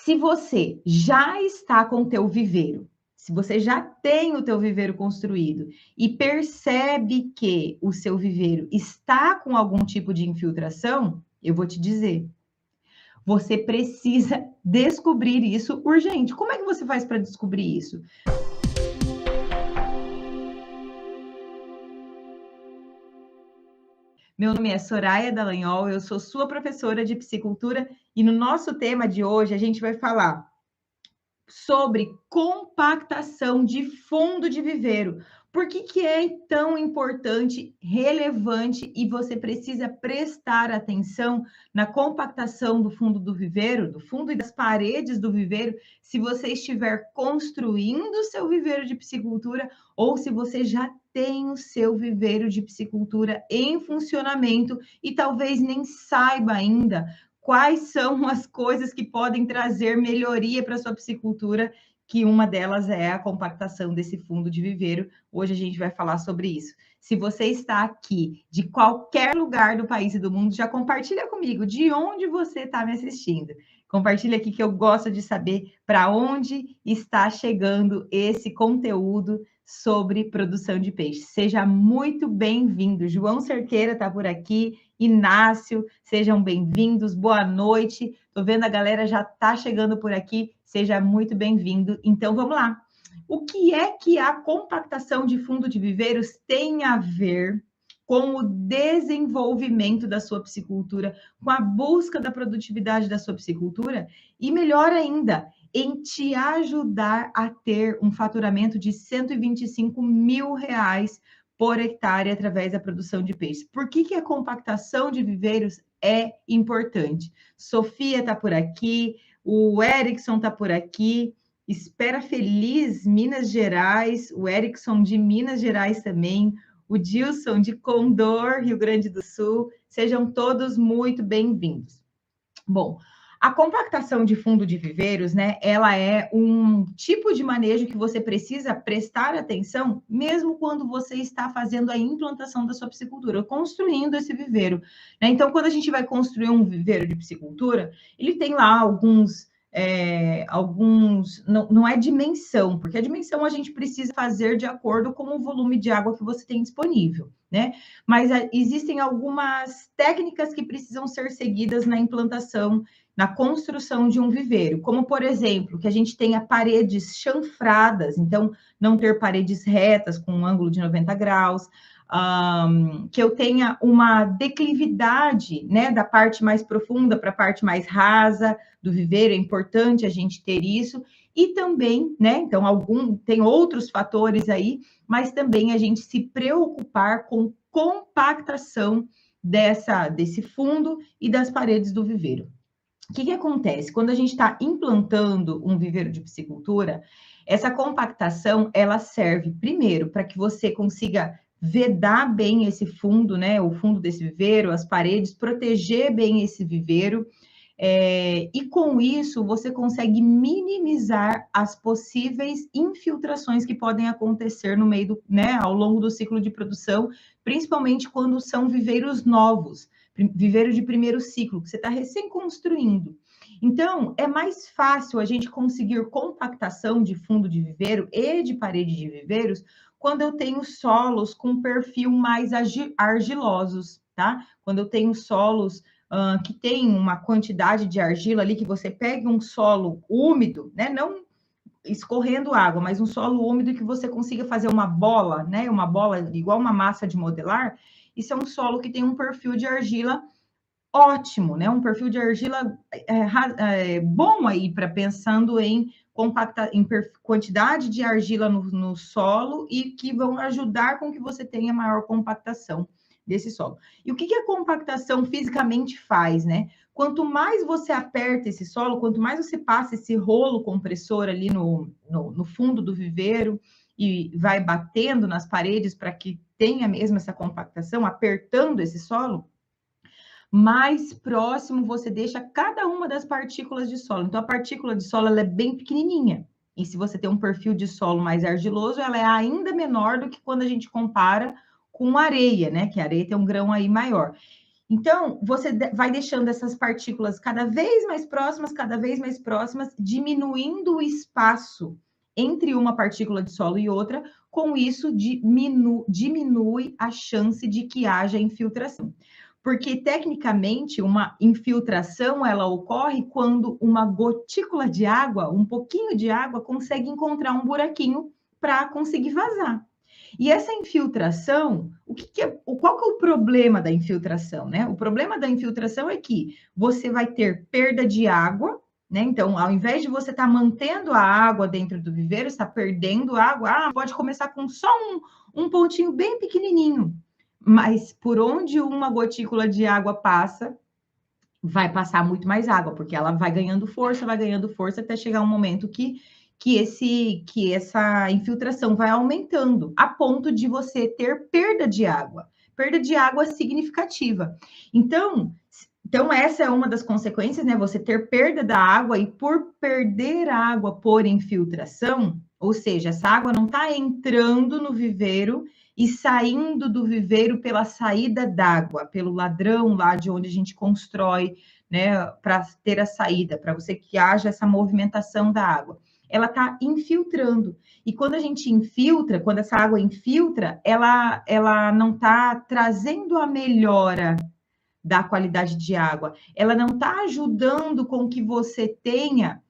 Se você já está com o teu viveiro, se você já tem o teu viveiro construído e percebe que o seu viveiro está com algum tipo de infiltração, eu vou te dizer, você precisa descobrir isso urgente. Como é que você faz para descobrir isso? Meu nome é Soraya Dallagnol, eu sou sua professora de psicultura e no nosso tema de hoje a gente vai falar sobre compactação de fundo de viveiro. Por que é tão importante, relevante e você precisa prestar atenção na compactação do fundo do viveiro, do fundo e das paredes do viveiro, se você estiver construindo o seu viveiro de piscicultura ou se você já tem o seu viveiro de piscicultura em funcionamento e talvez nem saiba ainda quais são as coisas que podem trazer melhoria para a sua piscicultura, que uma delas é a compactação desse fundo de viveiro. Hoje a gente vai falar sobre isso. Se você está aqui de qualquer lugar do país e do mundo, já compartilha comigo de onde você está me assistindo. Compartilha aqui que eu gosto de saber para onde está chegando esse conteúdo sobre produção de peixe. Seja muito bem-vindo. João Cerqueira está por aqui, Inácio, sejam bem-vindos, boa noite. Estou vendo a galera já está chegando por aqui, seja muito bem-vindo. Então, vamos lá. O que é que a compactação de fundo de viveiros tem a ver com o desenvolvimento da sua piscicultura, com a busca da produtividade da sua piscicultura? E melhor ainda, em te ajudar a ter um faturamento de R$125 mil por hectare através da produção de peixes. Por que a compactação de viveiros é importante? Sofia está por aqui, o Erickson está por aqui, Espera Feliz, Minas Gerais, o Erickson de Minas Gerais também, o Dilson de Condor, Rio Grande do Sul, sejam todos muito bem-vindos. Bom, a compactação de fundo de viveiros, né, ela é um tipo de manejo que você precisa prestar atenção, mesmo quando você está fazendo a implantação da sua piscicultura, construindo esse viveiro, né? Então, quando a gente vai construir um viveiro de piscicultura, ele tem lá não é dimensão, porque a dimensão a gente precisa fazer de acordo com o volume de água que você tem disponível, né? Mas existem algumas técnicas que precisam ser seguidas na implantação, na construção de um viveiro, como, por exemplo, que a gente tenha paredes chanfradas, então, não ter paredes retas com um ângulo de 90 graus, que eu tenha uma declividade, né, da parte mais profunda para a parte mais rasa do viveiro, é importante a gente ter isso, e também, né, então, tem outros fatores aí, mas também a gente se preocupar com compactação desse fundo e das paredes do viveiro. O que acontece? Quando a gente está implantando um viveiro de piscicultura, essa compactação, ela serve, primeiro, para que você consiga vedar bem esse fundo, né? O fundo desse viveiro, as paredes, proteger bem esse viveiro. E com isso, você consegue minimizar as possíveis infiltrações que podem acontecer no meio né, ao longo do ciclo de produção, principalmente quando são viveiros novos, viveiro de primeiro ciclo, que você está recém construindo. Então, é mais fácil a gente conseguir compactação de fundo de viveiro e de parede de viveiros quando eu tenho solos com perfil mais argilosos, tá? Quando eu tenho solos que tem uma quantidade de argila ali, que você pega um solo úmido, né? Não escorrendo água, mas um solo úmido que você consiga fazer uma bola, né? Uma bola igual uma massa de modelar. Isso é um solo que tem um perfil de argila ótimo, né? Um perfil de argila bom aí para pensando em quantidade de argila no solo e que vão ajudar com que você tenha maior compactação desse solo. E o que a compactação fisicamente faz, né? Quanto mais você aperta esse solo, quanto mais você passa esse rolo compressor ali no fundo do viveiro e vai batendo nas paredes para que tenha mesmo essa compactação, apertando esse solo, mais próximo você deixa cada uma das partículas de solo. Então, a partícula de solo ela é bem pequenininha. E se você tem um perfil de solo mais argiloso, ela é ainda menor do que quando a gente compara com areia, né? Que a areia tem um grão aí maior. Então, você vai deixando essas partículas cada vez mais próximas, diminuindo o espaço entre uma partícula de solo e outra. Com isso, diminui a chance de que haja infiltração. Porque, tecnicamente, uma infiltração, ela ocorre quando uma gotícula de água, um pouquinho de água, consegue encontrar um buraquinho para conseguir vazar. E essa infiltração, qual que é o problema da infiltração, né? O problema da infiltração é que você vai ter perda de água, né? Então, ao invés de você estar mantendo a água dentro do viveiro, está perdendo água, pode começar com só um pontinho bem pequenininho, mas por onde uma gotícula de água passa, vai passar muito mais água, porque ela vai ganhando força até chegar um momento que essa infiltração vai aumentando, a ponto de você ter perda de água significativa. Então essa é uma das consequências, né? Você ter perda da água, e por perder água por infiltração, ou seja, essa água não está entrando no viveiro e saindo do viveiro pela saída d'água, pelo ladrão lá de onde a gente constrói, né, para ter a saída, para você que haja essa movimentação da água. Ela está infiltrando. E quando a gente infiltra, quando essa água infiltra, ela não está trazendo a melhora da qualidade de água. Ela não está ajudando com que você tenha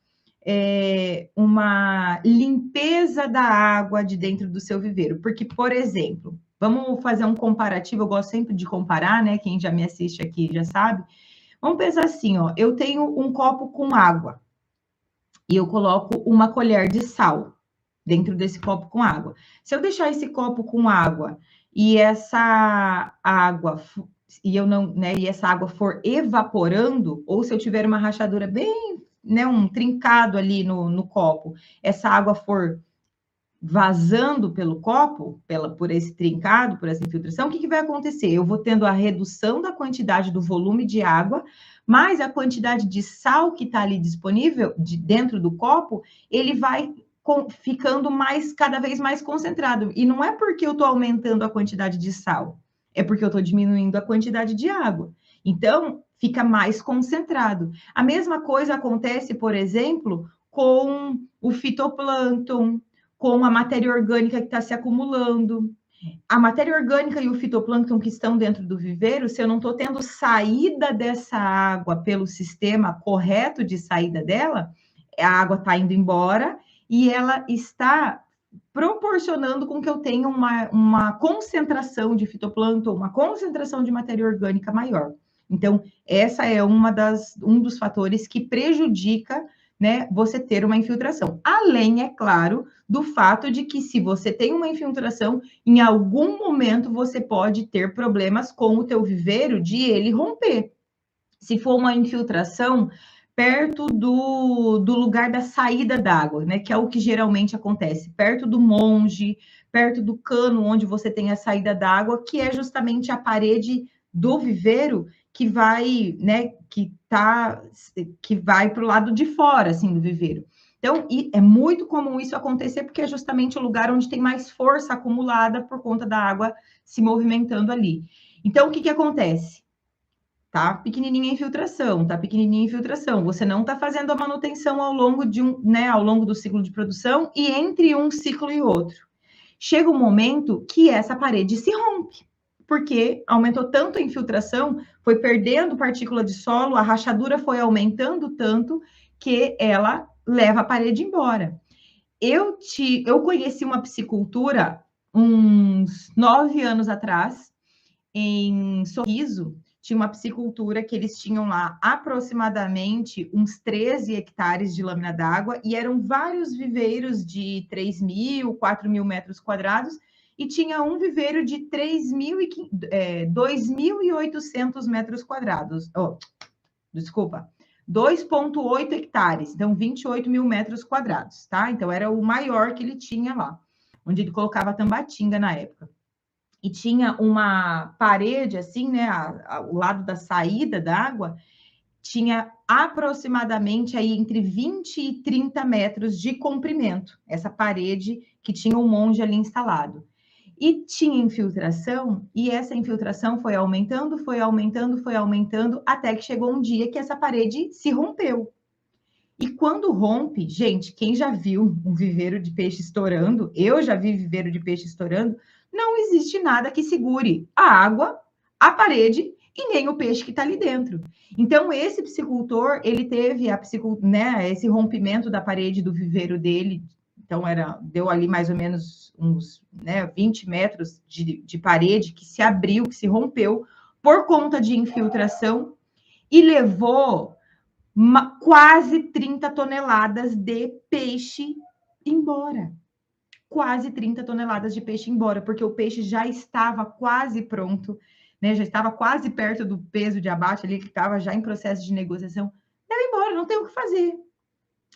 uma limpeza da água de dentro do seu viveiro. Porque, por exemplo, vamos fazer um comparativo, eu gosto sempre de comparar, né? Quem já me assiste aqui já sabe. Vamos pensar assim, ó, eu tenho um copo com água e eu coloco uma colher de sal dentro desse copo com água. Se eu deixar esse copo com água e essa água e essa água for evaporando, ou se eu tiver uma rachadura bem, né, um trincado ali no copo, essa água for vazando pelo copo, por esse trincado, por essa infiltração, o que vai acontecer? Eu vou tendo a redução da quantidade do volume de água, mas a quantidade de sal que está ali disponível dentro do copo, ele vai ficando cada vez mais concentrado. E não é porque eu estou aumentando a quantidade de sal, é porque eu estou diminuindo a quantidade de água. Então, fica mais concentrado. A mesma coisa acontece, por exemplo, com o fitoplâncton, com a matéria orgânica que está se acumulando. A matéria orgânica e o fitoplâncton que estão dentro do viveiro, se eu não estou tendo saída dessa água pelo sistema correto de saída dela, a água está indo embora e ela está proporcionando com que eu tenha uma concentração de fitoplâncton, uma concentração de matéria orgânica maior. Então, essa é um dos fatores que prejudica, né, você ter uma infiltração. Além, é claro, do fato de que se você tem uma infiltração, em algum momento você pode ter problemas com o teu viveiro de ele romper. Se for uma infiltração perto do lugar da saída d'água, né, que é o que geralmente acontece, perto do monge, perto do cano onde você tem a saída d'água, que é justamente a parede do viveiro que vai, né, que vai para o lado de fora, assim, do viveiro. Então, é muito comum isso acontecer, porque é justamente o lugar onde tem mais força acumulada por conta da água se movimentando ali. Então, o que acontece? Tá pequenininha a infiltração, tá pequenininha a infiltração. Você não está fazendo a manutenção ao longo ao longo do ciclo de produção e entre um ciclo e outro. Chega um momento que essa parede se rompe, porque aumentou tanto a infiltração, foi perdendo partícula de solo, a rachadura foi aumentando tanto que ela leva a parede embora. Eu conheci uma piscicultura uns 9 anos atrás, em Sorriso, tinha uma piscicultura que eles tinham lá aproximadamente uns 13 hectares de lâmina d'água e eram vários viveiros de 3.000, 4.000 metros quadrados e tinha um viveiro de 2.800 metros quadrados. Oh, desculpa, 2,8 hectares, então 28 mil metros quadrados, tá? Então era o maior que ele tinha lá, onde ele colocava a tambatinga na época. E tinha uma parede, assim, né, ao lado da saída da água, tinha aproximadamente aí entre 20 e 30 metros de comprimento, essa parede que tinha um monge ali instalado. E tinha infiltração, e essa infiltração foi aumentando, foi aumentando, foi aumentando, até que chegou um dia que essa parede se rompeu. E quando rompe, gente, quem já viu um viveiro de peixe estourando, eu já vi viveiro de peixe estourando, não existe nada que segure a água, a parede e nem o peixe que está ali dentro. Então, esse piscicultor, ele teve esse rompimento da parede do viveiro dele. Então, deu ali mais ou menos uns 20 metros de parede que se abriu, que se rompeu por conta de infiltração e levou quase 30 toneladas de peixe embora. Quase 30 toneladas de peixe embora, porque o peixe já estava quase pronto, né? Já estava quase perto do peso de abate ali, que estava já em processo de negociação. Leva embora, não tem o que fazer.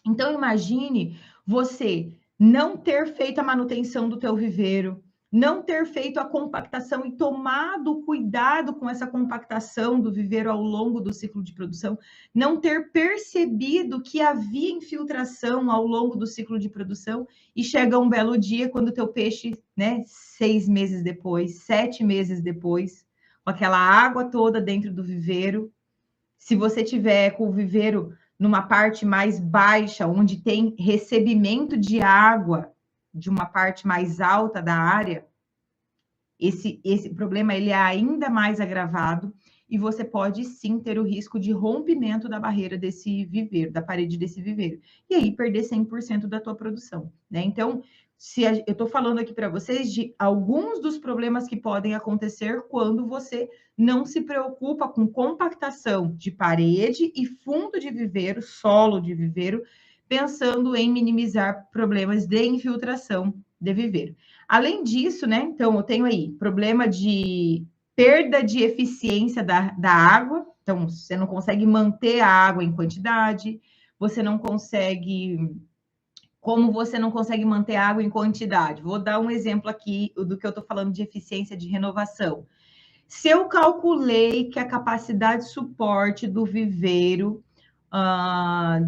Então, imagine você não ter feito a manutenção do teu viveiro, não ter feito a compactação e tomado cuidado com essa compactação do viveiro ao longo do ciclo de produção, não ter percebido que havia infiltração ao longo do ciclo de produção e chega um belo dia quando o teu peixe, 6 meses depois, 7 meses depois, com aquela água toda dentro do viveiro, se você tiver com o viveiro numa parte mais baixa, onde tem recebimento de água de uma parte mais alta da área, esse problema ele é ainda mais agravado e você pode sim ter o risco de rompimento da barreira desse viveiro, da parede desse viveiro, e aí perder 100% da tua produção, né? Então, eu estou falando aqui para vocês de alguns dos problemas que podem acontecer quando você não se preocupa com compactação de parede e fundo de viveiro, solo de viveiro, pensando em minimizar problemas de infiltração de viveiro. Além disso, né? Então, eu tenho aí problema de perda de eficiência da água. Então, você não consegue manter a água em quantidade, você não consegue. Como você não consegue manter a água em quantidade? Vou dar um exemplo aqui do que eu estou falando de eficiência de renovação. Se eu calculei que a capacidade de suporte do viveiro,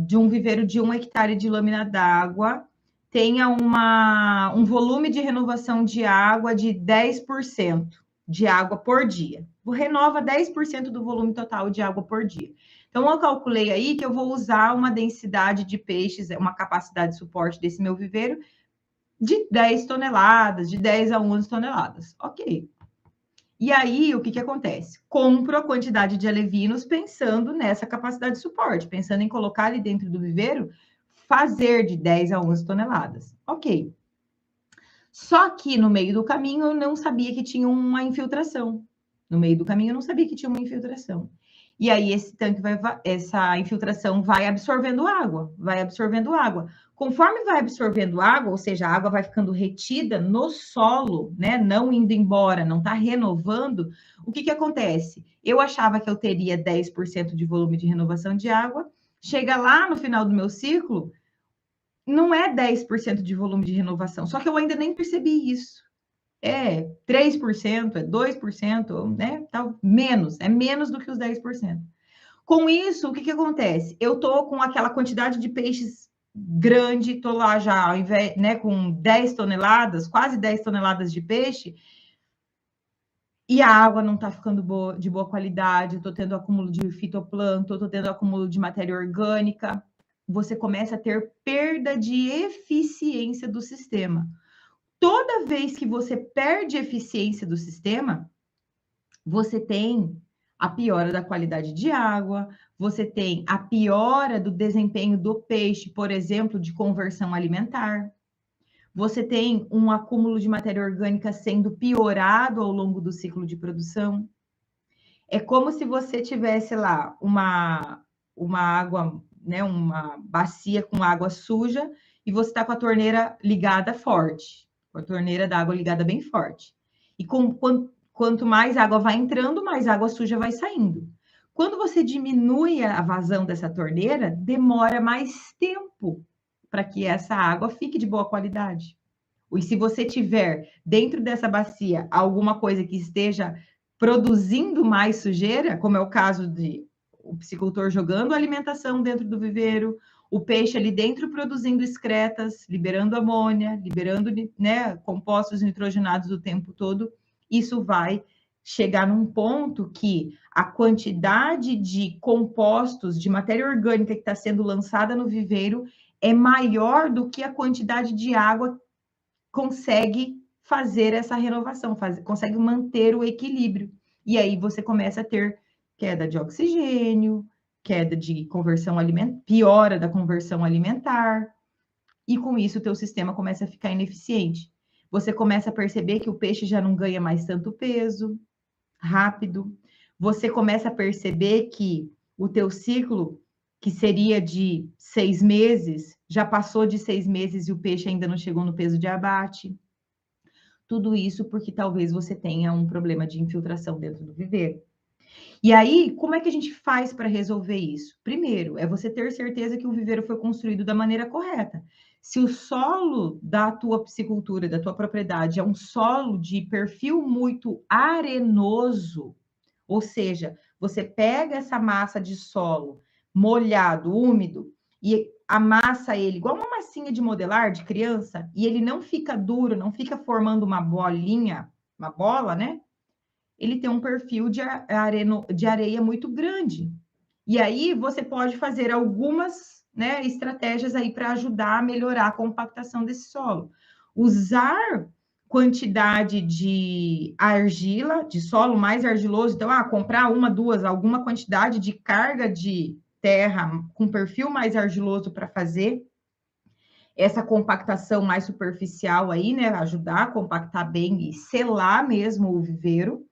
de um viveiro de 1 hectare de lâmina d'água, tenha um volume de renovação de água de 10% de água por dia. Renova 10% do volume total de água por dia. Então, eu calculei aí que eu vou usar uma densidade de peixes, uma capacidade de suporte desse meu viveiro de 10 toneladas, de 10 a 11 toneladas. Ok. E aí, o que acontece? Compro a quantidade de alevinos pensando nessa capacidade de suporte, pensando em colocar ali dentro do viveiro, fazer de 10 a 11 toneladas. Ok. Só que no meio do caminho eu não sabia que tinha uma infiltração. No meio do caminho eu não sabia que tinha uma infiltração. E aí essa infiltração vai absorvendo água, vai absorvendo água. Conforme vai absorvendo água, ou seja, a água vai ficando retida no solo, né? Não indo embora, não está renovando, o que acontece? Eu achava que eu teria 10% de volume de renovação de água, chega lá no final do meu ciclo, não é 10% de volume de renovação, só que eu ainda nem percebi isso. É 3%, é 2%, né? Tá menos, é menos do que os 10%. Com isso, o que acontece? Eu tô com aquela quantidade de peixes grande, tô lá já, né, com 10 toneladas, quase 10 toneladas de peixe, e a água não tá ficando de boa qualidade, eu tô tendo acúmulo de fitoplâncton, tô tendo acúmulo de matéria orgânica, você começa a ter perda de eficiência do sistema. Toda vez que você perde eficiência do sistema, você tem a piora da qualidade de água, você tem a piora do desempenho do peixe, por exemplo, de conversão alimentar. Você tem um acúmulo de matéria orgânica sendo piorado ao longo do ciclo de produção. É como se você tivesse lá uma água, né, uma bacia com água suja e você está com a torneira ligada forte, com a torneira da água ligada bem forte. E quanto mais água vai entrando, mais água suja vai saindo. Quando você diminui a vazão dessa torneira, demora mais tempo para que essa água fique de boa qualidade. E se você tiver dentro dessa bacia alguma coisa que esteja produzindo mais sujeira, como é o caso de o piscicultor jogando alimentação dentro do viveiro, o peixe ali dentro produzindo excretas, liberando amônia, liberando, né, compostos nitrogenados o tempo todo, isso vai chegar num ponto que a quantidade de compostos, de matéria orgânica que está sendo lançada no viveiro é maior do que a quantidade de água consegue fazer essa renovação, consegue manter o equilíbrio. E aí você começa a ter queda de oxigênio, queda de conversão alimentar, piora da conversão alimentar, e com isso o teu sistema começa a ficar ineficiente. Você começa a perceber que o peixe já não ganha mais tanto peso, rápido. Você começa a perceber que o teu ciclo, que seria de 6 meses, já passou de 6 meses e o peixe ainda não chegou no peso de abate. Tudo isso porque talvez você tenha um problema de infiltração dentro do viveiro. E aí, como é que a gente faz para resolver isso? Primeiro, é você ter certeza que o viveiro foi construído da maneira correta. Se o solo da tua piscicultura, da tua propriedade, é um solo de perfil muito arenoso, ou seja, você pega essa massa de solo molhado, úmido, e amassa ele igual uma massinha de modelar de criança, e ele não fica duro, não fica formando uma bolinha, uma bola, né? Ele tem um perfil de areia muito grande. E aí você pode fazer algumas, né, estratégias aí para ajudar a melhorar a compactação desse solo. Usar quantidade de argila, de solo mais argiloso, então, comprar uma, duas, alguma quantidade de carga de terra com perfil mais argiloso para fazer essa compactação mais superficial aí, né, ajudar a compactar bem e selar mesmo o viveiro,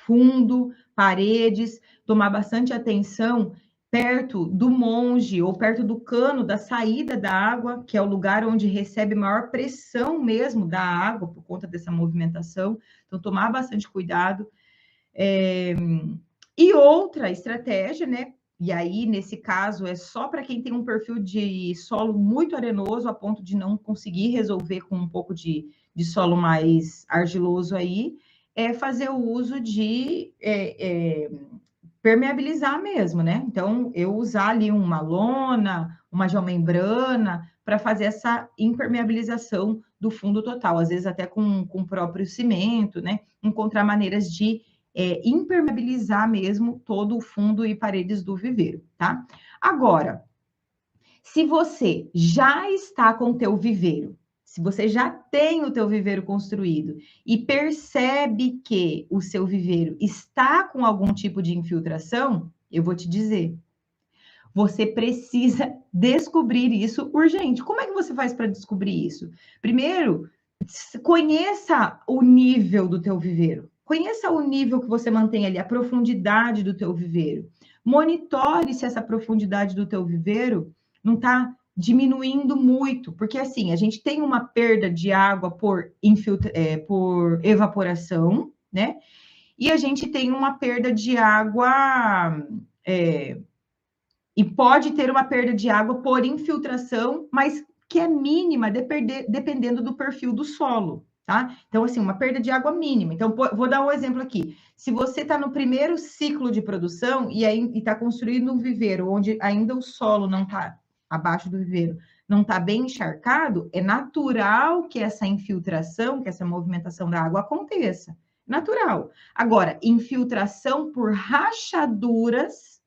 fundo, paredes, tomar bastante atenção perto do monge ou perto do cano da saída da água, que é o lugar onde recebe maior pressão mesmo da água por conta dessa movimentação. Então, tomar bastante cuidado. E outra estratégia, né? E aí, nesse caso, é só para quem tem um perfil de solo muito arenoso, a ponto de não conseguir resolver com um pouco de solo mais argiloso aí, é fazer o uso de permeabilizar mesmo, né? Então, eu usar ali uma lona, uma geomembrana, para fazer essa impermeabilização do fundo total, às vezes até com o próprio cimento, né? Encontrar maneiras de impermeabilizar mesmo todo o fundo e paredes do viveiro, tá? Agora, se você já está com o teu viveiro, se você já tem o teu viveiro construído e percebe que o seu viveiro está com algum tipo de infiltração, eu vou te dizer, você precisa descobrir isso urgente. Como é que você faz para descobrir isso? Primeiro, conheça o nível do teu viveiro. Conheça o nível que você mantém ali, a profundidade do teu viveiro. Monitore se essa profundidade do teu viveiro não está diminuindo muito, porque assim, a gente tem uma perda de água por evaporação, né? E a gente tem uma perda de água e pode ter uma perda de água por infiltração, mas que é mínima, dependendo do perfil do solo, tá? Então, assim, uma perda de água mínima. Então, vou dar um exemplo aqui. Se você está no primeiro ciclo de produção e está construindo um viveiro onde ainda o solo não está abaixo do viveiro, não está bem encharcado, é natural que essa infiltração, que essa movimentação da água aconteça. Natural. Agora, infiltração por rachaduras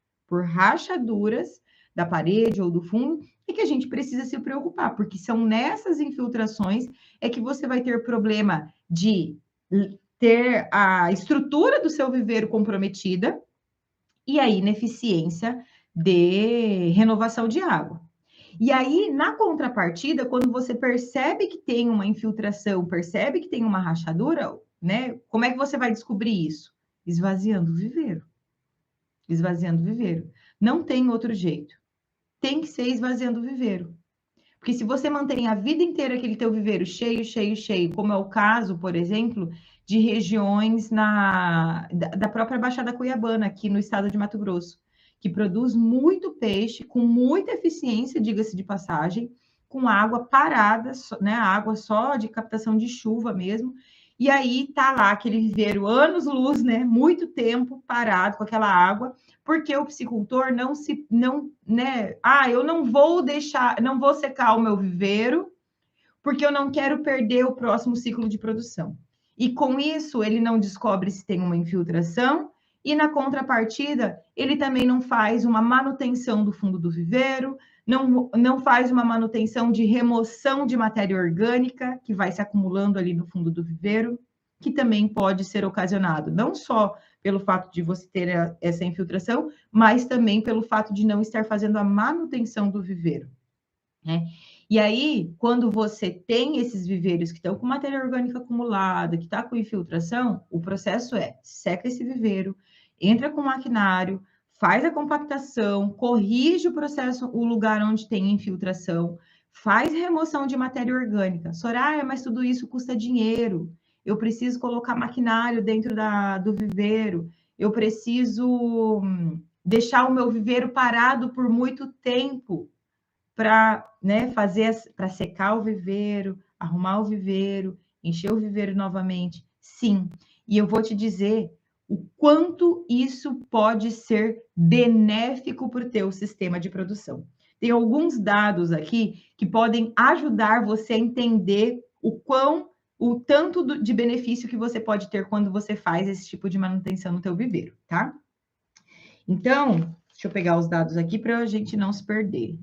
da parede ou do fundo, é que a gente precisa se preocupar, porque são nessas infiltrações é que você vai ter problema de ter a estrutura do seu viveiro comprometida e a ineficiência de renovação de água. E aí, na contrapartida, quando você percebe que tem uma infiltração, percebe que tem uma rachadura, né? Como é que você vai descobrir isso? Esvaziando o viveiro. Esvaziando o viveiro. Não tem outro jeito. Tem que ser esvaziando o viveiro. Porque se você mantém a vida inteira aquele teu viveiro cheio, cheio, cheio, como é o caso, por exemplo, de regiões da própria Baixada Cuiabana, aqui no estado de Mato Grosso, que produz muito peixe, com muita eficiência, diga-se de passagem, com água parada, né, água só de captação de chuva mesmo, e aí tá lá aquele viveiro anos-luz, né? Muito tempo parado com aquela água, porque o piscicultor eu não vou não vou secar o meu viveiro, porque eu não quero perder o próximo ciclo de produção. E com isso, ele não descobre se tem uma infiltração, e na contrapartida, ele também não faz uma manutenção do fundo do viveiro, não faz uma manutenção de remoção de matéria orgânica que vai se acumulando ali no fundo do viveiro, que também pode ser ocasionado não só pelo fato de você ter essa infiltração, mas também pelo fato de não estar fazendo a manutenção do viveiro, né? E aí, quando você tem esses viveiros que estão com matéria orgânica acumulada, que está com infiltração, o processo é: seca esse viveiro, entra com o maquinário, faz a compactação, corrige o processo, o lugar onde tem infiltração, faz remoção de matéria orgânica. Soraya, mas tudo isso custa dinheiro. Eu preciso colocar maquinário dentro do viveiro, eu preciso deixar o meu viveiro parado por muito tempo para, né, para secar o viveiro, arrumar o viveiro, encher o viveiro novamente. Sim, e eu vou te dizer o quanto isso pode ser benéfico para o teu sistema de produção. Tem alguns dados aqui que podem ajudar você a entender o tanto de benefício que você pode ter quando você faz esse tipo de manutenção no teu viveiro, tá? Então, deixa eu pegar os dados aqui para a gente não se perder.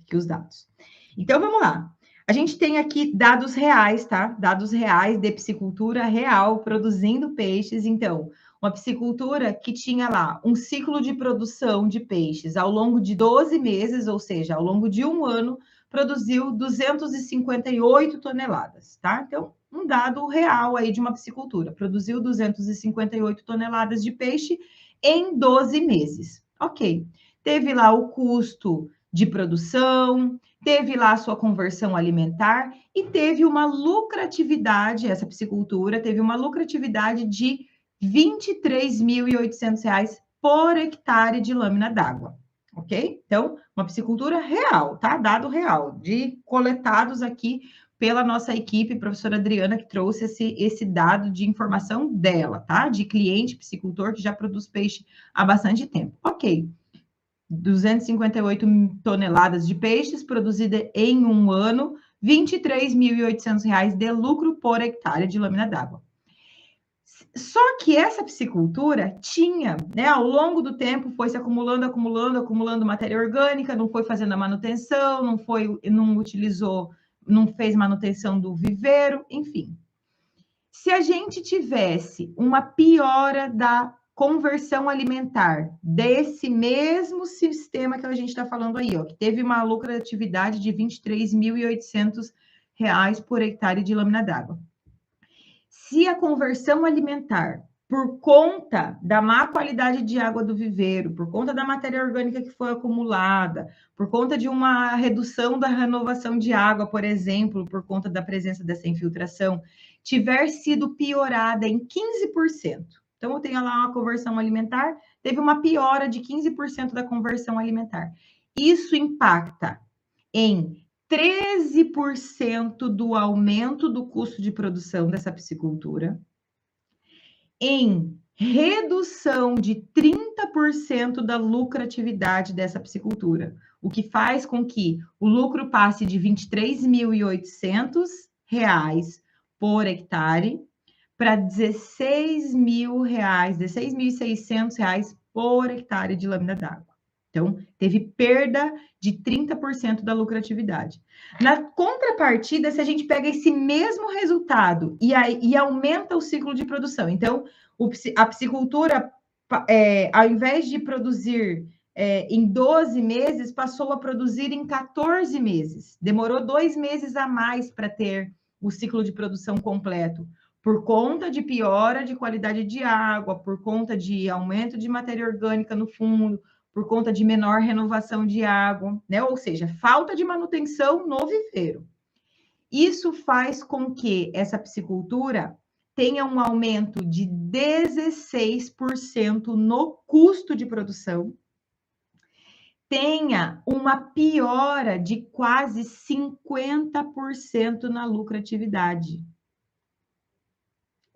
Aqui os dados. Então, vamos lá. A gente tem aqui dados reais, tá? Dados reais de piscicultura real, produzindo peixes. Então, uma piscicultura que tinha lá um ciclo de produção de peixes ao longo de 12 meses, ou seja, ao longo de um ano, produziu 258 toneladas, tá? Então, um dado real aí de uma piscicultura. Produziu 258 toneladas de peixe em 12 meses. Ok. Teve lá o custo de produção, teve lá a sua conversão alimentar e teve uma lucratividade, essa piscicultura teve uma lucratividade de R$ 23.800 por hectare de lâmina d'água, ok? Então, uma piscicultura real, tá? Dado real, de coletados aqui pela nossa equipe, professora Adriana, que trouxe esse dado de informação dela, tá? De cliente piscicultor que já produz peixe há bastante tempo. Ok. 258 toneladas de peixes produzida em um ano, R$ 23.800 de lucro por hectare de lâmina d'água. Só que essa piscicultura tinha, né, ao longo do tempo, foi se acumulando matéria orgânica, não foi fazendo a manutenção, não fez manutenção do viveiro, enfim. Se a gente tivesse uma piora da conversão alimentar desse mesmo sistema que a gente está falando aí, ó, que teve uma lucratividade de R$ 23.800 por hectare de lâmina d'água. Se a conversão alimentar, por conta da má qualidade de água do viveiro, por conta da matéria orgânica que foi acumulada, por conta de uma redução da renovação de água, por exemplo, por conta da presença dessa infiltração, tiver sido piorada em 15%. Então, eu tenho lá uma conversão alimentar, teve uma piora de 15% da conversão alimentar. Isso impacta em 13% do aumento do custo de produção dessa piscicultura, em redução de 30% da lucratividade dessa piscicultura, o que faz com que o lucro passe de R$ 23.800 por hectare para R$ 16.600 por hectare de lâmina d'água. Então, teve perda de 30% da lucratividade. Na contrapartida, se a gente pega esse mesmo resultado e aumenta o ciclo de produção, então, a piscicultura, ao invés de produzir em 12 meses, passou a produzir em 14 meses. Demorou 2 meses a mais para ter o ciclo de produção completo, por conta de piora de qualidade de água, por conta de aumento de matéria orgânica no fundo, por conta de menor renovação de água, né? Ou seja, falta de manutenção no viveiro. Isso faz com que essa piscicultura tenha um aumento de 16% no custo de produção, tenha uma piora de quase 50% na lucratividade.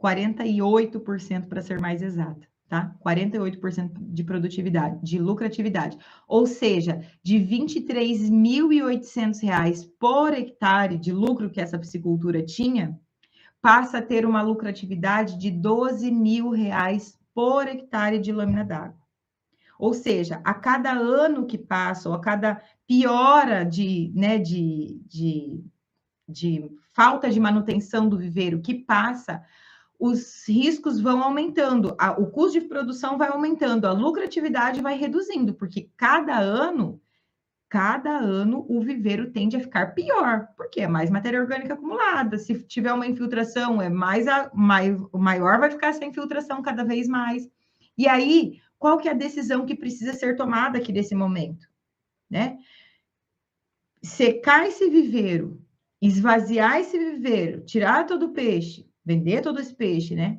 48% para ser mais exata, tá? 48% de produtividade, de lucratividade. Ou seja, de R$ 23.800 por hectare de lucro que essa piscicultura tinha, passa a ter uma lucratividade de R$ 12.000 por hectare de lâmina d'água. Ou seja, a cada ano que passa, ou a cada piora de falta de manutenção do viveiro que passa, os riscos vão aumentando, o custo de produção vai aumentando, a lucratividade vai reduzindo, porque cada ano o viveiro tende a ficar pior, porque é mais matéria orgânica acumulada. Se tiver uma infiltração, maior vai ficar essa infiltração cada vez mais. E aí, qual que é a decisão que precisa ser tomada aqui nesse momento, né? Secar esse viveiro, esvaziar esse viveiro, tirar todo o peixe, vender todo esse peixe, né?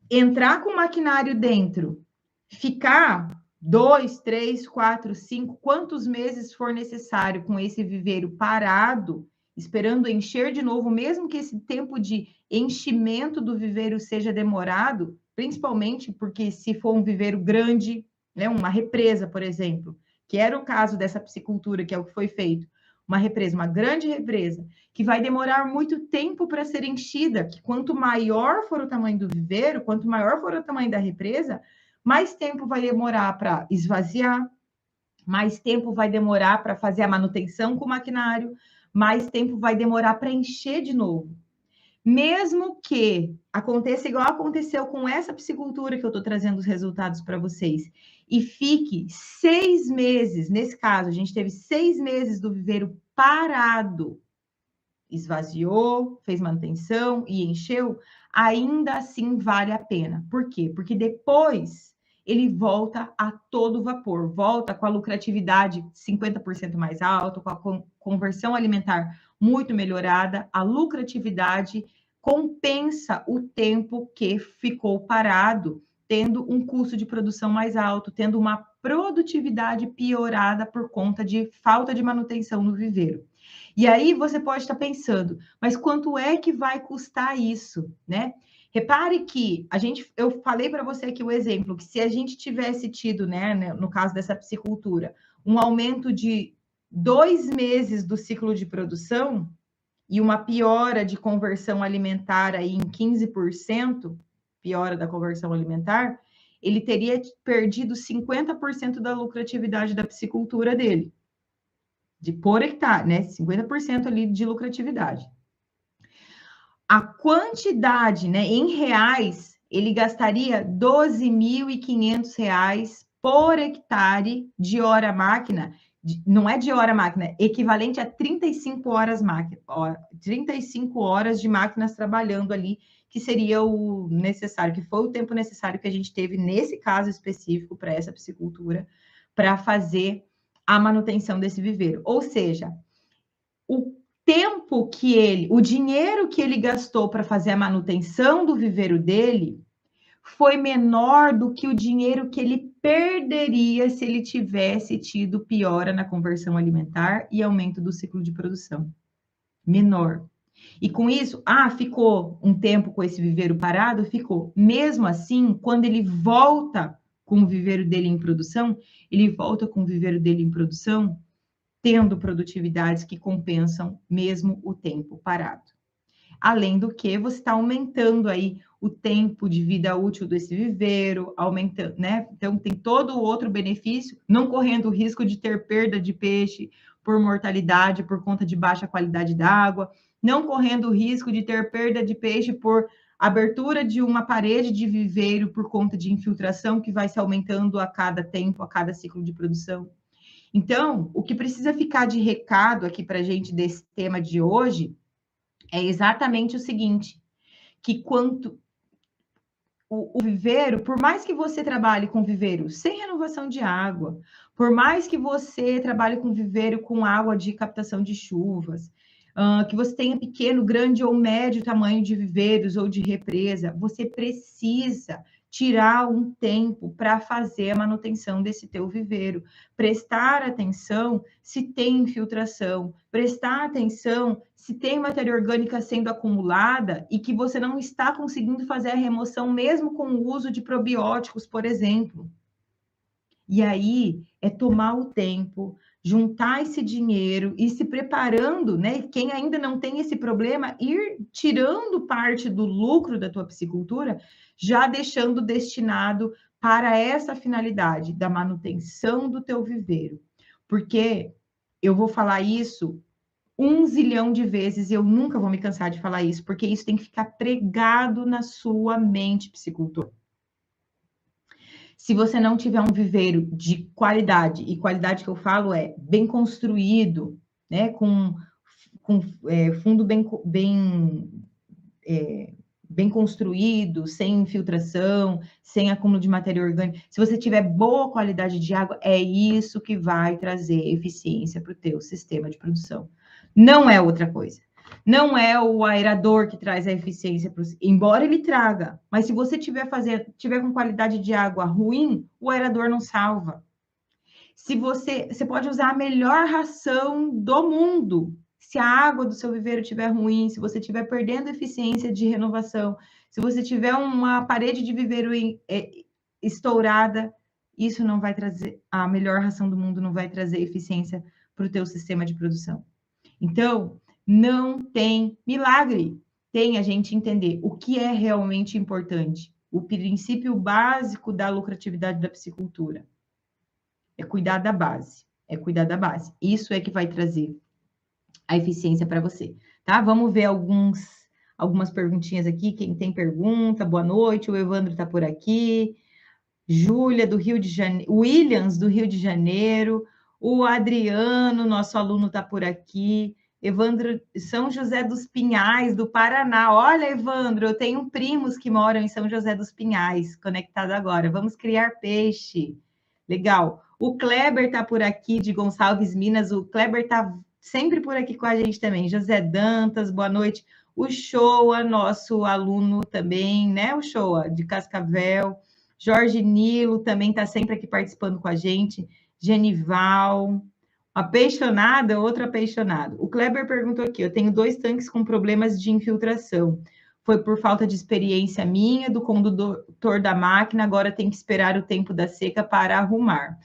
Entrar com o maquinário dentro, ficar 2, 3, 4, 5, quantos meses for necessário com esse viveiro parado, esperando encher de novo, mesmo que esse tempo de enchimento do viveiro seja demorado, principalmente porque se for um viveiro grande, né, uma represa, por exemplo, que era o caso dessa piscicultura, que é o que foi feito, uma represa, uma grande represa, que vai demorar muito tempo para ser enchida, que quanto maior for o tamanho do viveiro, quanto maior for o tamanho da represa, mais tempo vai demorar para esvaziar, mais tempo vai demorar para fazer a manutenção com o maquinário, mais tempo vai demorar para encher de novo. Mesmo que aconteça igual aconteceu com essa piscicultura que eu estou trazendo os resultados para vocês, e fique 6 meses, nesse caso, a gente teve 6 meses do viveiro parado, esvaziou, fez manutenção e encheu, ainda assim vale a pena. Por quê? Porque depois ele volta a todo vapor, volta com a lucratividade 50% mais alta, com a conversão alimentar muito melhorada, a lucratividade compensa o tempo que ficou parado, tendo um custo de produção mais alto, tendo uma produtividade piorada por conta de falta de manutenção no viveiro. E aí você pode estar pensando, mas quanto é que vai custar isso, né? Repare que eu falei para você aqui o exemplo, que se a gente tivesse tido, né, no caso dessa piscicultura, um aumento de 2 meses do ciclo de produção e uma piora de conversão alimentar aí em 15%, piora da conversão alimentar, ele teria perdido 50% da lucratividade da piscicultura dele, por hectare, né? 50% ali de lucratividade. A quantidade, né, em reais, ele gastaria R$ 12.500 por hectare de hora máquina, não é de hora máquina, equivalente a 35 horas máquina, 35 horas de máquinas trabalhando ali, que seria o necessário, que foi o tempo necessário que a gente teve nesse caso específico para essa piscicultura, para fazer a manutenção desse viveiro. Ou seja, o tempo o dinheiro que ele gastou para fazer a manutenção do viveiro dele foi menor do que o dinheiro que ele perderia se ele tivesse tido piora na conversão alimentar e aumento do ciclo de produção. Menor. E com isso, ficou um tempo com esse viveiro parado? Ficou. Mesmo assim, quando ele volta com o viveiro dele em produção, ele volta com o viveiro dele em produção tendo produtividades que compensam mesmo o tempo parado. Além do que, você está aumentando aí o tempo de vida útil desse viveiro, aumentando, né? Então, tem todo o outro benefício, não correndo o risco de ter perda de peixe por mortalidade, por conta de baixa qualidade da água, não correndo o risco de ter perda de peixe por abertura de uma parede de viveiro por conta de infiltração que vai se aumentando a cada tempo, a cada ciclo de produção. Então, o que precisa ficar de recado aqui para a gente desse tema de hoje é exatamente o seguinte, que quanto o viveiro, por mais que você trabalhe com viveiro sem renovação de água, por mais que você trabalhe com viveiro com água de captação de chuvas, que você tenha pequeno, grande ou médio tamanho de viveiros ou de represa, você precisa tirar um tempo para fazer a manutenção desse teu viveiro, prestar atenção se tem infiltração, prestar atenção se tem matéria orgânica sendo acumulada e que você não está conseguindo fazer a remoção mesmo com o uso de probióticos, por exemplo. E aí é tomar o tempo, juntar esse dinheiro e se preparando, né? Quem ainda não tem esse problema, ir tirando parte do lucro da tua piscicultura, já deixando destinado para essa finalidade da manutenção do teu viveiro. Porque eu vou falar isso 1 zilhão de vezes e eu nunca vou me cansar de falar isso, porque isso tem que ficar pregado na sua mente, piscicultor. Se você não tiver um viveiro de qualidade, e qualidade que eu falo é bem construído, né, com fundo bem construído, sem infiltração, sem acúmulo de matéria orgânica, se você tiver boa qualidade de água, é isso que vai trazer eficiência para o teu sistema de produção. Não é outra coisa. Não é o aerador que traz a eficiência, embora ele traga, mas se você tiver com qualidade de água ruim, o aerador não salva. Se você pode usar a melhor ração do mundo, se a água do seu viveiro estiver ruim, se você estiver perdendo eficiência de renovação, se você tiver uma parede de viveiro estourada, isso não vai trazer, a melhor ração do mundo não vai trazer eficiência para o teu sistema de produção. Então, não tem milagre. Tem a gente entender o que é realmente importante. O princípio básico da lucratividade da piscicultura é cuidar da base. É cuidar da base. Isso é que vai trazer a eficiência para você, tá? Vamos ver algumas perguntinhas aqui. Quem tem pergunta, boa noite. O Evandro está por aqui. Júlia, do Rio de Janeiro. Williams, do Rio de Janeiro. O Adriano, nosso aluno, está por aqui. Evandro, São José dos Pinhais, do Paraná. Olha, Evandro, eu tenho primos que moram em São José dos Pinhais, conectado agora. Vamos criar peixe. Legal. O Kleber está por aqui, de Gonçalves, Minas. O Kleber está sempre por aqui com a gente também. José Dantas, boa noite. O Shoa, nosso aluno também, né? O Shoa, de Cascavel. Jorge Nilo também está sempre aqui participando com a gente. Genival. Apaixonada, outro apaixonado. O Kleber perguntou aqui, eu tenho 2 tanques com problemas de infiltração. Foi por falta de experiência minha, do condutor da máquina, agora tem que esperar o tempo da seca para arrumar.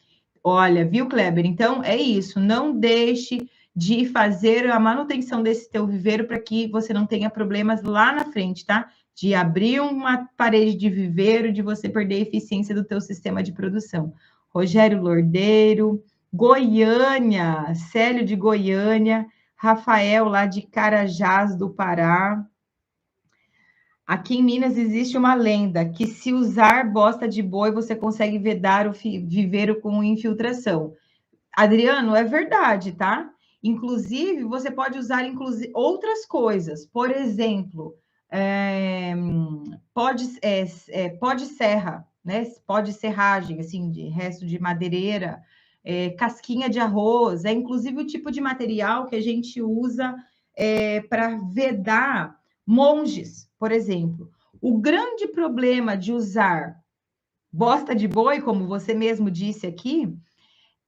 Olha, viu, Kleber? Então, é isso, não deixe de fazer a manutenção desse teu viveiro para que você não tenha problemas lá na frente, tá? De abrir uma parede de viveiro, de você perder a eficiência do teu sistema de produção. Rogério Lordeiro, Goiânia, Célio de Goiânia, Rafael lá de Carajás do Pará. Aqui em Minas existe uma lenda que se usar bosta de boi, você consegue vedar o viveiro com infiltração. Adriano, é verdade, tá? Inclusive, você pode usar outras coisas. Por exemplo, pó de serra, né? Pó de serragem, assim, de resto de madeireira, casquinha de arroz. É inclusive o tipo de material que a gente usa para vedar monges, por exemplo. O grande problema de usar bosta de boi, como você mesmo disse aqui,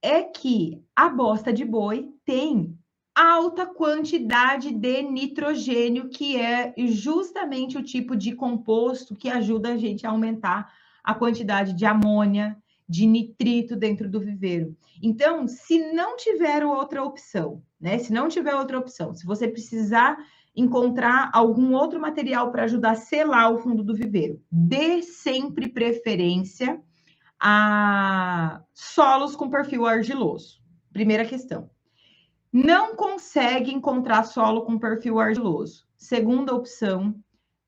é que a bosta de boi tem alta quantidade de nitrogênio, que é justamente o tipo de composto que ajuda a gente a aumentar a quantidade de amônia, de nitrito dentro do viveiro. Então, se não tiver outra opção, né? Se não tiver outra opção, se você precisar encontrar algum outro material para ajudar a selar o fundo do viveiro, dê sempre preferência a solos com perfil argiloso. Primeira questão. Não consegue encontrar solo com perfil argiloso. Segunda opção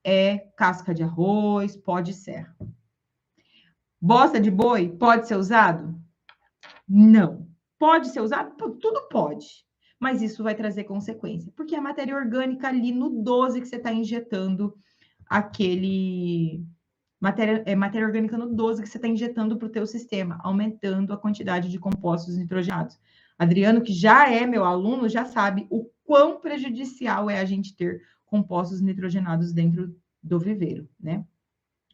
é casca de arroz, pó de serra. Bosta de boi pode ser usado? Não. Pode ser usado? Tudo pode. Mas isso vai trazer consequência, porque é a matéria orgânica ali no 12 que você está injetando matéria orgânica no 12 que você está injetando para o teu sistema, aumentando a quantidade de compostos nitrogenados. Adriano, que já é meu aluno, já sabe o quão prejudicial é a gente ter compostos nitrogenados dentro do viveiro, né?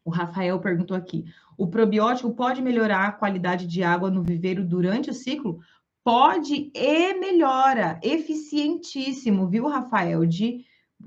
O Rafael perguntou aqui: o probiótico pode melhorar a qualidade de água no viveiro durante o ciclo? Pode e melhora, eficientíssimo, viu, Rafael?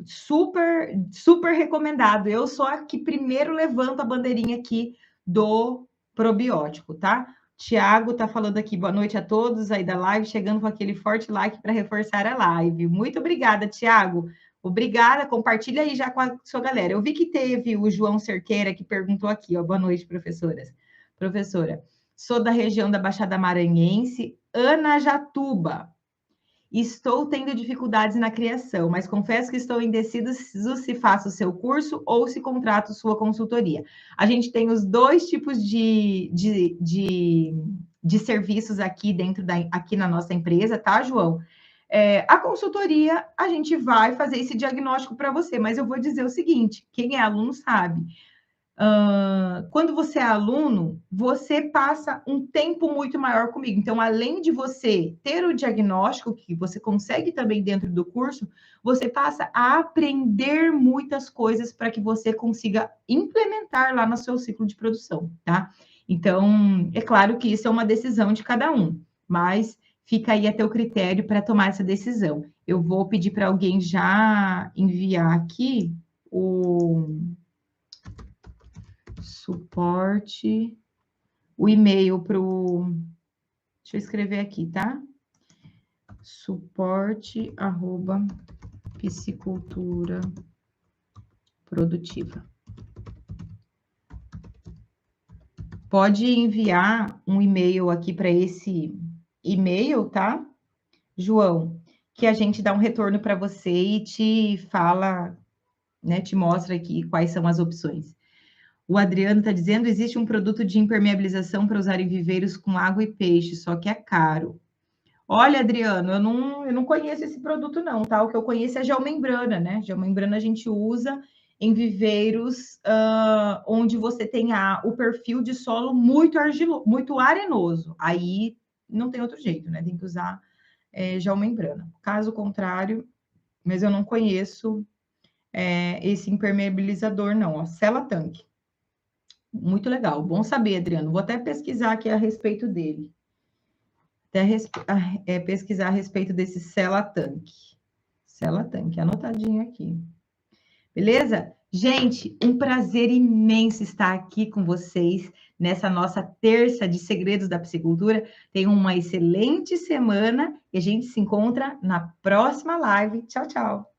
Super, super recomendado. Eu sou a que primeiro levanto a bandeirinha aqui do probiótico, tá? Tiago tá falando aqui, boa noite a todos aí da live, chegando com aquele forte like para reforçar a live. Muito obrigada, Tiago. Obrigada, compartilha aí já com a sua galera. Eu vi que teve o João Cerqueira que perguntou aqui, ó, boa noite, professoras. Professora, sou da região da Baixada Maranhense, Anajatuba. Estou tendo dificuldades na criação, mas confesso que estou indeciso se faço o seu curso ou se contrato sua consultoria. A gente tem os dois tipos de serviços aqui aqui na nossa empresa, tá, João? A consultoria, a gente vai fazer esse diagnóstico para você, mas eu vou dizer o seguinte: quem é aluno sabe. Quando você é aluno, você passa um tempo muito maior comigo. Então, além de você ter o diagnóstico, que você consegue também dentro do curso, você passa a aprender muitas coisas para que você consiga implementar lá no seu ciclo de produção, tá? Então, é claro que isso é uma decisão de cada um, mas fica aí a teu critério para tomar essa decisão. Eu vou pedir para alguém já enviar aqui o suporte, o e-mail para o... Deixa eu escrever aqui, tá? suporte@piscicultura produtiva. Pode enviar um e-mail aqui para esse e-mail, tá, João? Que a gente dá um retorno para você e te fala, né, te mostra aqui quais são as opções. O Adriano está dizendo: existe um produto de impermeabilização para usar em viveiros com água e peixe, só que é caro. Olha, Adriano, eu não conheço esse produto, não, tá? O que eu conheço é geomembrana, né? Geomembrana a gente usa em viveiros onde você tem o perfil de solo muito arenoso. Aí não tem outro jeito, né? Tem que usar geomembrana. Caso contrário, mas eu não conheço esse impermeabilizador, não. Ó, Cela Tanque. Muito legal, bom saber, Adriano. Vou até pesquisar aqui a respeito dele. Pesquisar a respeito desse Cela Tanque. Cela Tanque, anotadinho aqui. Beleza? Gente, um prazer imenso estar aqui com vocês nessa nossa terça de Segredos da Piscicultura. Tenham uma excelente semana e a gente se encontra na próxima live. Tchau, tchau.